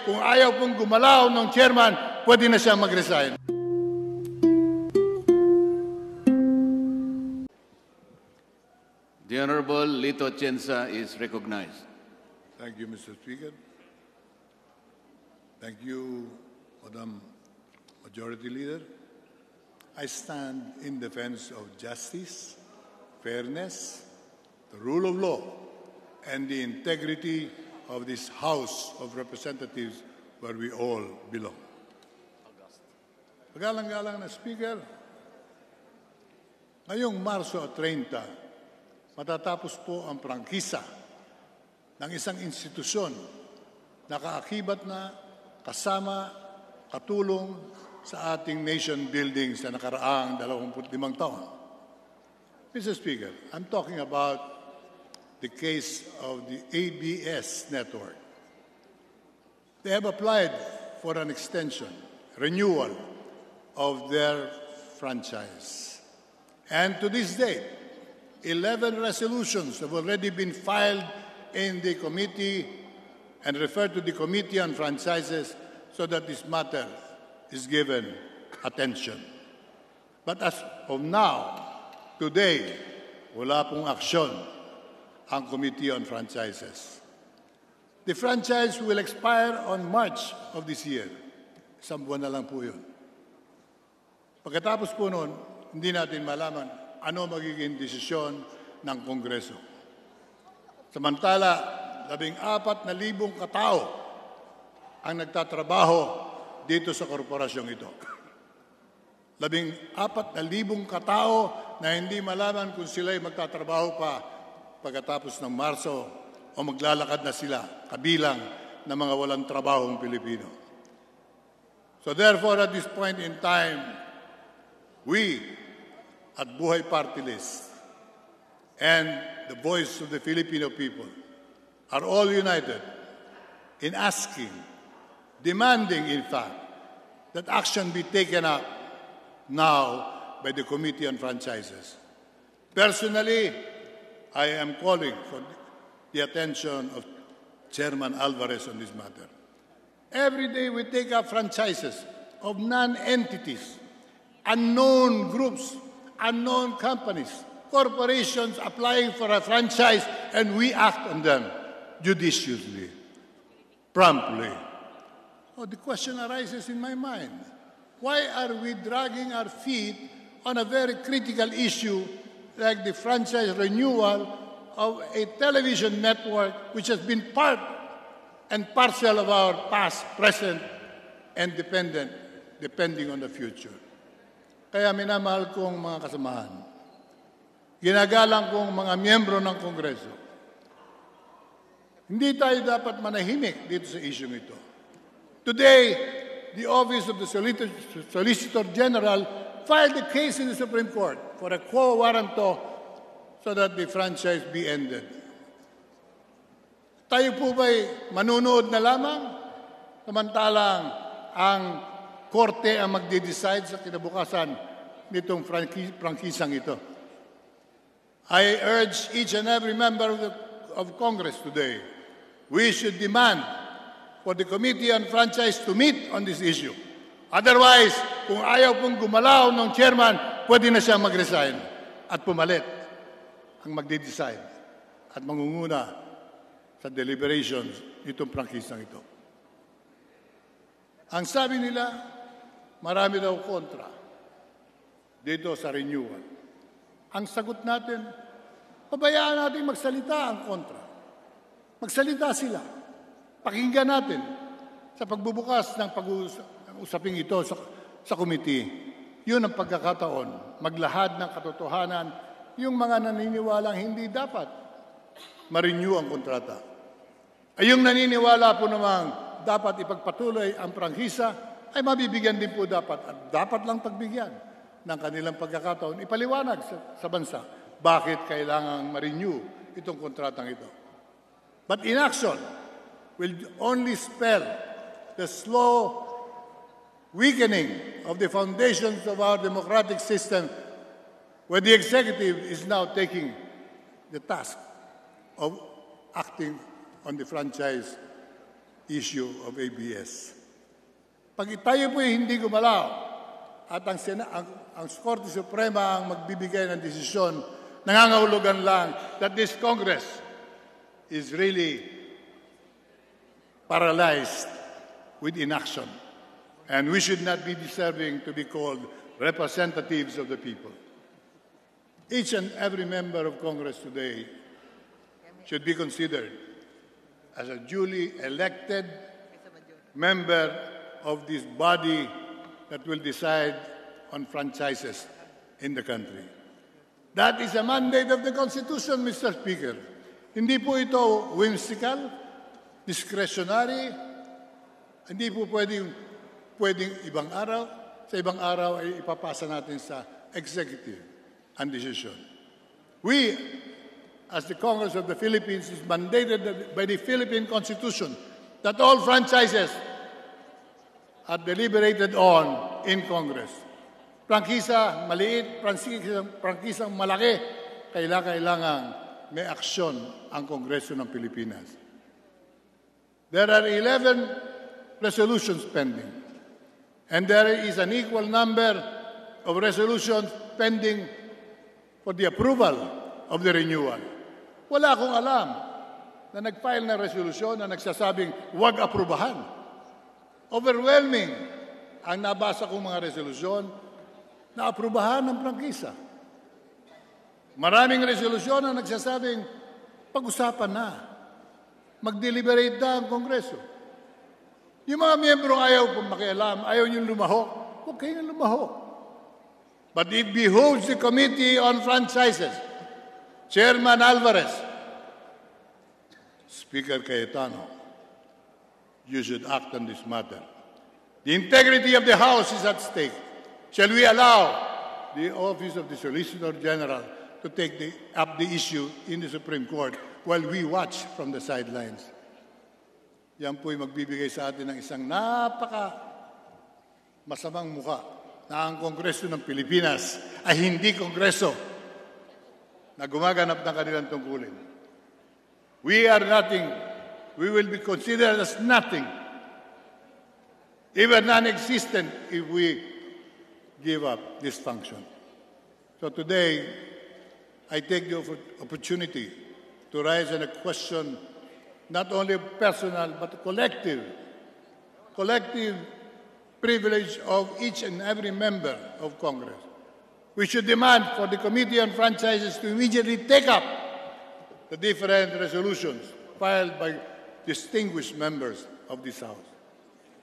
kung ayaw pong gumalaw ng chairman, pwede na siya mag-resign. The Honorable Lito Atienza is recognized. Thank you, Mr. Speaker. Thank you, Madam Majority Leader. I stand in defense of justice, fairness, the rule of law, and the integrity of this House of Representatives where we all belong. Pagalang-galang na Speaker, ngayong Marso 30, matatapos po ang prangkisa ng isang institusyon na kaakibat na kasama, katulong sa ating nation building sa nakaraang 25 taon. Mr. Speaker, I'm talking about the case of the ABS network. They have applied for an extension, renewal of their franchise. And to this date, 11 resolutions have already been filed in the committee and referred to the Committee on Franchises so that this matter is given attention. But as of now, today, wala pong aksyon ang Committee on Franchises. The franchise will expire on March of this year. Isang buwan na lang po yun. Pagkatapos po noon, hindi natin malaman ano magiging desisyon ng Kongreso. Samantala, 14,000 katao ang nagtatrabaho dito sa korporasyong ito. 14,000 katao na hindi malaman kung sila'y magtatrabaho pa pagkatapos ng Marso o maglalakad na sila kabilang ng mga walang trabahong Pilipino. So therefore, at this point in time, we at Buhay Party List and the voice of the Filipino people are all united in asking, demanding in fact, that action be taken up now by the Committee on Franchises. Personally, I am calling for the attention of Chairman Alvarez on this matter. Every day we take up franchises of non-entities, unknown groups, unknown companies, corporations applying for a franchise, and we act on them judiciously, promptly. Oh, the question arises in my mind. Why are we dragging our feet on a very critical issue like the franchise renewal of a television network which has been part and parcel of our past, present, and depending on the future? Kaya minamahal kong mga kasamahan, ginagalang kong mga miyembro ng Kongreso, hindi tayo dapat manahimik dito sa isyong ito. Today, the Office of the Solicitor General filed a case in the Supreme Court for a quo warranto so that the franchise be ended. Tayo po ba'y manunood na lamang samantalang ang Korte ang magde-decide sa kinabukasan nitong prangkisang ito? I urge each and every member of Congress today, we should demand for the Committee on Franchise to meet on this issue. Otherwise, kung ayaw pong gumalaw ng chairman, pwede na siya mag-resign at pumalit ang magde-decide at mangunguna sa deliberations nitong prangkisang ito. Ang sabi nila, marami daw kontra dito sa renewal. Ang sagot natin, pabayaan natin magsalita ang kontra. Magsalita sila. Pakinggan natin sa pagbubukas ng pag-usaping ito sa committee. Yun ang pagkakataon. Maglahad ng katotohanan yung mga naniniwalang hindi dapat ma-renew ang kontrata. Ay yung naniniwala po namang dapat ipagpatuloy ang prangkisa, ay mabibigyan din po dapat at dapat lang pagbigyan ng kanilang pagkakataon. Ipaliwanag sa bansa bakit kailangang ma-renew itong kontratang ito. But inaction will only spell the slow weakening of the foundations of our democratic system, where the executive is now taking the task of acting on the franchise issue of ABS. Pag tayo po hindi gumalaw at ang Korte Suprema ang magbibigay ng desisyon, nangangahulugan lang that this Congress is really paralyzed with inaction. And we should not be deserving to be called representatives of the people. Each and every member of Congress today should be considered as a duly elected member of this body that will decide on franchises in the country. That is a mandate of the Constitution, Mr. Speaker. Hindi po ito whimsical, discretionary, hindi po pwedeng ibang araw, sa ibang araw ay ipapasa natin sa executive ang decision. We, as the Congress of the Philippines, is mandated by the Philippine Constitution that all franchises are deliberated on in Congress. Prangkisa maliit, prangkisang malaki, kailangan may aksyon ang Kongreso ng Pilipinas. There are 11 resolutions pending, and there is an equal number of resolutions pending for the approval of the renewal. Wala akong alam na nag-file ng resolusyon na nagsasabing huwag aprubahan. Overwhelming ang nabasa kong mga resolusyon na aprubahan ng prangkisa. Maraming resolusyon na nagsasabing pag-usapan na. Mag-deliberate na ang Kongreso. Yung mga miyembrong ayaw pong makialam, ayaw niyong lumahok, huwag kayong lumahok. But it behooves the Committee on Franchises, Chairman Alvarez, Speaker Cayetano, you should act on this matter. The integrity of the House is at stake. Shall we allow the Office of the Solicitor General to take up the issue in the Supreme Court while we watch from the sidelines? Yan po'y magbibigay sa atin ng isang masamang mukha na ang Kongreso ng Pilipinas ay hindi Kongreso na gumaganap ng kanilang tungkulin. We are nothing. We will be considered as nothing, even non-existent, if we give up this function. So today, I take the opportunity to raise a question not only personal but collective privilege of each and every member of Congress. We should demand for the Committee on Franchises to immediately take up the different resolutions filed by distinguished members of this House.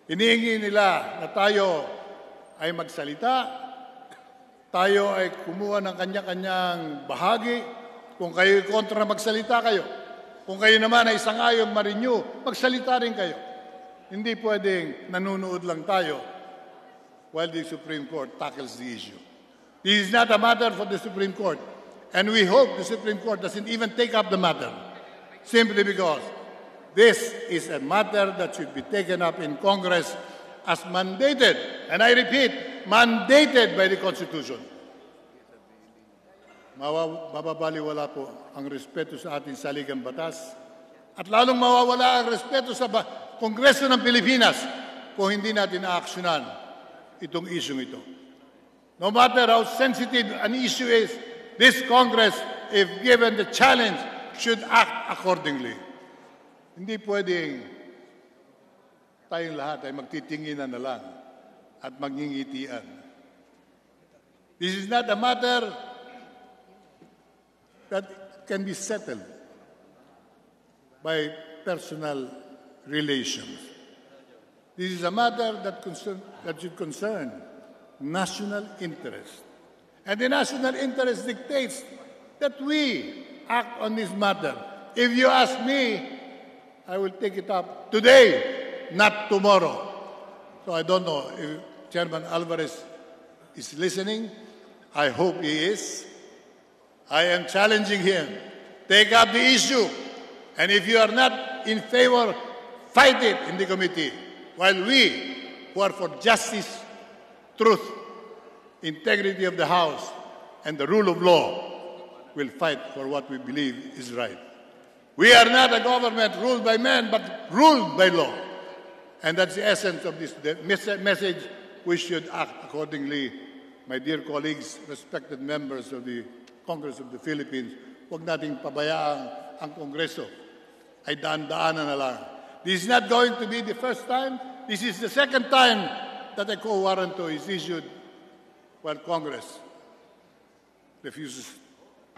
Hinihingi nila na tayo ay magsalita, tayo ay kumuha ng kanya-kanyang bahagi. Kung kayo kontra, magsalita kayo. Kung kayo naman ay sangayong ma-renew, magsalita rin kayo. Hindi pwedeng nanunood lang tayo while the Supreme Court tackles the issue. This is not a matter for the Supreme Court, and we hope the Supreme Court doesn't even take up the matter, simply because this is a matter that should be taken up in Congress as mandated, and I repeat, mandated by the Constitution. Mababaliwala po ang respeto sa ating saligang batas at lalong mawawala ang respeto sa Kongreso ng Pilipinas kung hindi natin aaksyonan itong isyong ito. No matter how sensitive an issue is, this Congress, if given the challenge, should act accordingly. Hindi pwedeng tayong lahat ay magtitinginan na lang at magngingitian. This is not a matter that can be settled by personal relations. This is a matter that should concern national interest. And the national interest dictates that we act on this matter. If you ask me, I will take it up today, not tomorrow. So I don't know if Chairman Alvarez is listening. I hope he is. I am challenging him. Take up the issue. And if you are not in favor, fight it in the committee. While we, who are for justice, truth, integrity of the House, and the rule of law, will fight for what we believe is right. We are not a government ruled by men, but ruled by law. And that's the essence of this message. We should act accordingly. My dear colleagues, respected members of the Congress of the Philippines, huwag nating pabayaan ang Kongreso ay daan-daanan na lang. This is not going to be the first time. This is the second time that a quo warranto is issued while Congress refuses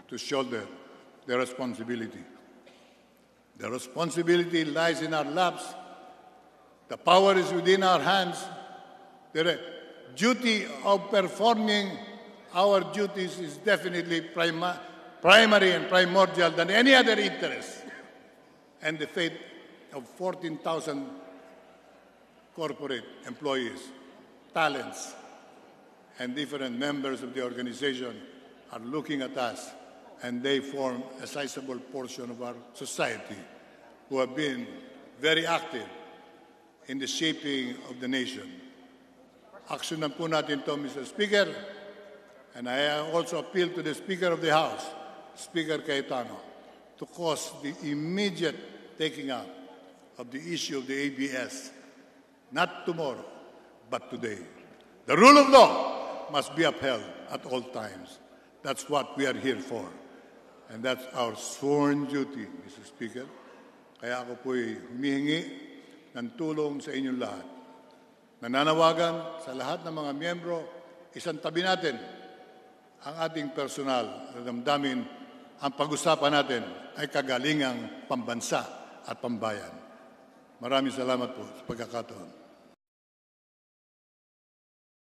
to shoulder the responsibility. The responsibility lies in our laps. The power is within our hands. The duty of performing our duties is definitely primary and primordial than any other interest. And the fate of 14,000 corporate employees, talents, and different members of the organization are looking at us, and they form a sizable portion of our society who have been very active in the shaping of the nation. Aksyonan po natin ito, Mr. Speaker, and I also appeal to the Speaker of the House, Speaker Cayetano, to cause the immediate taking up of the issue of the ABS, not tomorrow, but today. The rule of law must be upheld at all times. That's what we are here for. And that's our sworn duty, Mr. Speaker. Kaya ako po'y humihingi ng tulong sa inyong lahat. Nananawagan sa lahat ng mga miyembro, isang tabi natin ang ating personal na damdamin. Ang pag-usapan natin ay kagalingang pambansa at pambayan. Maraming salamat po sa pagkakataon.